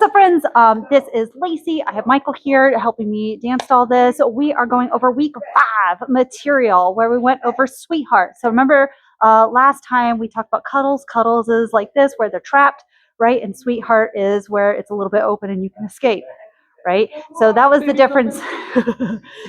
What's up, friends? This is Lacey. I have Michael here helping me dance all this. We are going over week 5 material where we went over Sweetheart. So remember last time we talked about Cuddles. Cuddles is like this where they're trapped, right? And Sweetheart is where it's a little bit open and you can escape, right? So that was the difference.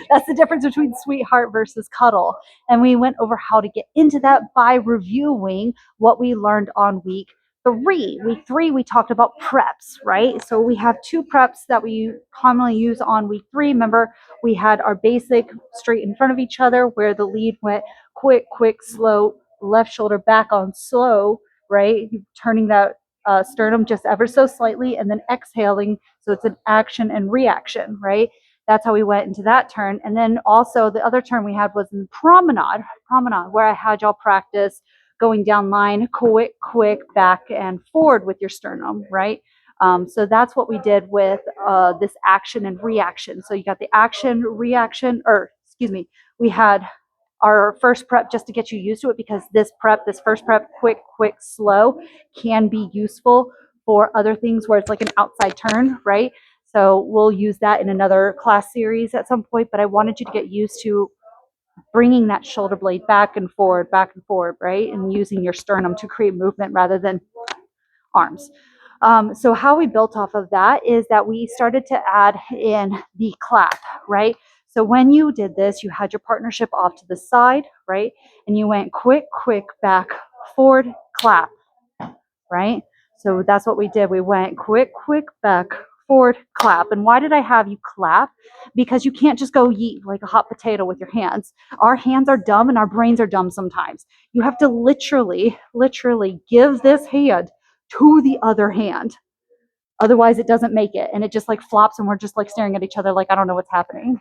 That's the difference between Sweetheart versus Cuddle. And we went over how to get into that by reviewing what we learned on week 3. Week 3, we talked about preps, right? So we have 2 preps that we commonly use on week 3. Remember, we had our basic straight in front of each other where the lead went quick, quick, slow, left shoulder back on slow, right? Turning that sternum just ever so slightly and then exhaling. So it's an action and reaction, right? That's how we went into that turn. And then also the other turn we had was in promenade, where I had y'all practice going down line, quick, back and forward with your sternum, right? So that's what we did with this action and reaction. So you got the action, reaction, we had our first prep just to get you used to it, because this first prep, quick, slow, can be useful for other things where it's like an outside turn, right? So we'll use that in another class series at some point, but I wanted you to get used to bringing that shoulder blade back and forward, right? And using your sternum to create movement rather than arms. So how we built off of that is that we started to add in the clap, right? So when you did this, you had your partnership off to the side, right? And you went quick, back, forward, clap, right? So that's what we did. We went quick, back, forward, clap. And why did I have you clap? Because you can't just go yeet like a hot potato with your hands. Our hands are dumb and our brains are dumb sometimes. You have to literally give this hand to the other hand. Otherwise it doesn't make it. And it just like flops and we're just like staring at each other like, I don't know what's happening,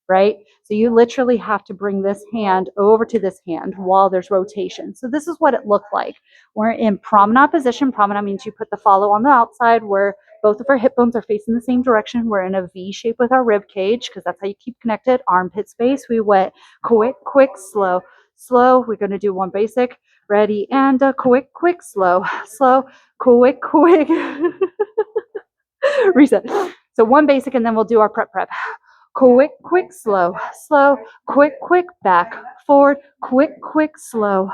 right? So you literally have to bring this hand over to this hand while there's rotation. So this is what it looked like. We're in promenade position. Promenade means you put the follow on the outside where both of our hip bones are facing the same direction. We're in a V shape with our rib cage because that's how you keep connected. Armpit space. We went quick, slow. We're going to do one basic. Ready and quick, slow, quick. Reset. So one basic and then we'll do our prep. Quick, slow, quick, back, forward, quick, slow.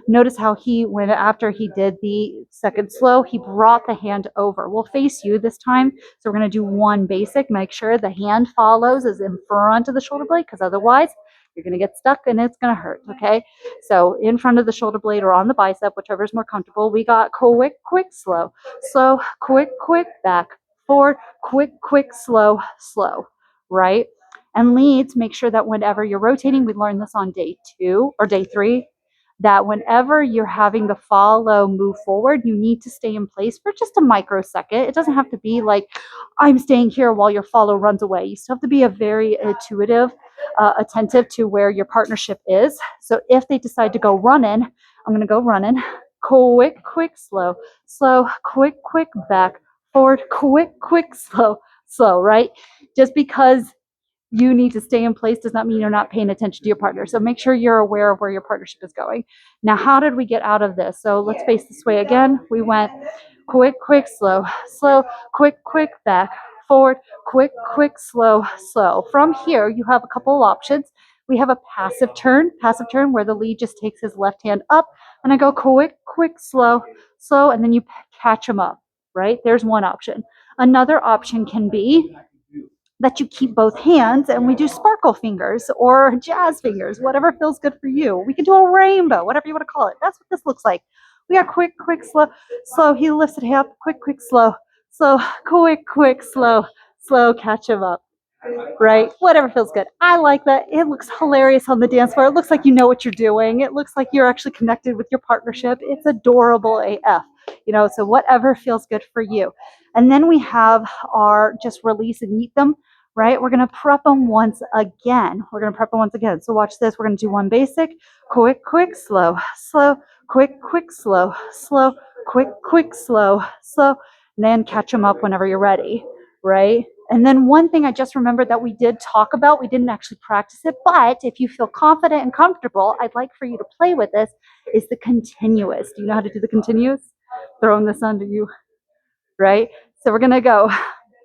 Notice how he went after he did the second slow, he brought the hand over. We'll face you this time. So we're going to do one basic. Make sure the hand follows is in front of the shoulder blade, because otherwise you're going to get stuck and it's going to hurt. Okay. So in front of the shoulder blade or on the bicep, whichever is more comfortable, we got quick, slow, quick, back, forward, quick, slow, right? And leads, make sure that whenever you're rotating, we learned this on day 2 or day 3, that whenever you're having the follow move forward, you need to stay in place for just a microsecond. It doesn't have to be like I'm staying here while your follow runs away. You still have to be a very intuitive, attentive to where your partnership is. So if they decide to go running, I'm going to go running. Quick, slow, quick, back, forward, quick, slow, right? Just because you need to stay in place does not mean you're not paying attention to your partner. So make sure you're aware of where your partnership is going. Now, how did we get out of this? So let's face this way again. We went quick, slow, quick, back, forward, quick, slow. From here, you have a couple of options. We have a passive turn where the lead just takes his left hand up and I go quick, slow, and then you catch him up, right? There's one option. Another option can be that you keep both hands and we do sparkle fingers or jazz fingers, whatever feels good for you. We can do a rainbow, whatever you want to call it. That's what this looks like. We got quick, slow. He lifted him up, quick, slow, quick, slow, catch him up, right? Whatever feels good. I like that. It looks hilarious on the dance floor. It looks like you know what you're doing. It looks like you're actually connected with your partnership. It's adorable AF, so whatever feels good for you. And then we have our just release and eat them, right? We're going to prep them once again. So watch this. We're going to do one basic, quick, slow, quick, slow, quick, slow, and then catch them up whenever you're ready, right? And then one thing I just remembered that we did talk about, we didn't actually practice it, but if you feel confident and comfortable, I'd like for you to play with this, is the continuous. Do you know how to do the continuous? Throwing this under you, right? So we're gonna go.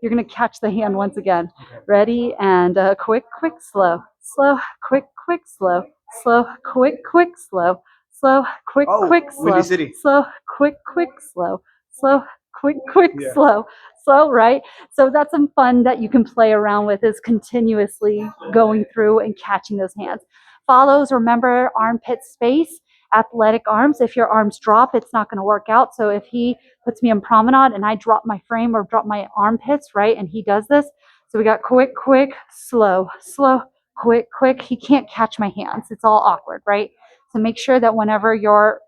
You're gonna catch the hand once again. Ready and quick, quick, slow, slow, quick, quick, slow, slow, quick, quick, slow, slow, quick, quick, slow, slow, quick, quick, slow, slow, quick, quick, slow, slow. Right. So that's some fun that you can play around with, is continuously going through and catching those hands. Follows, remember, armpit space, athletic arms. If your arms drop, it's not going to work out. So if he puts me in promenade and I drop my frame or drop my armpits, right, and he does this. So we got quick, quick, slow, slow, quick, quick. He can't catch my hands. It's all awkward, right? So make sure that whenever you're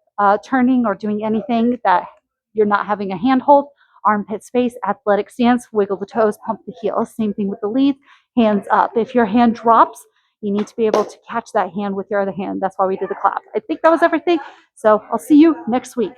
turning or doing anything, that you're not having a handhold. Armpit space, athletic stance, wiggle the toes, pump the heels. Same thing with the leads, hands up. If your hand drops, you need to be able to catch that hand with your other hand. That's why we did the clap. I think that was everything. So I'll see you next week.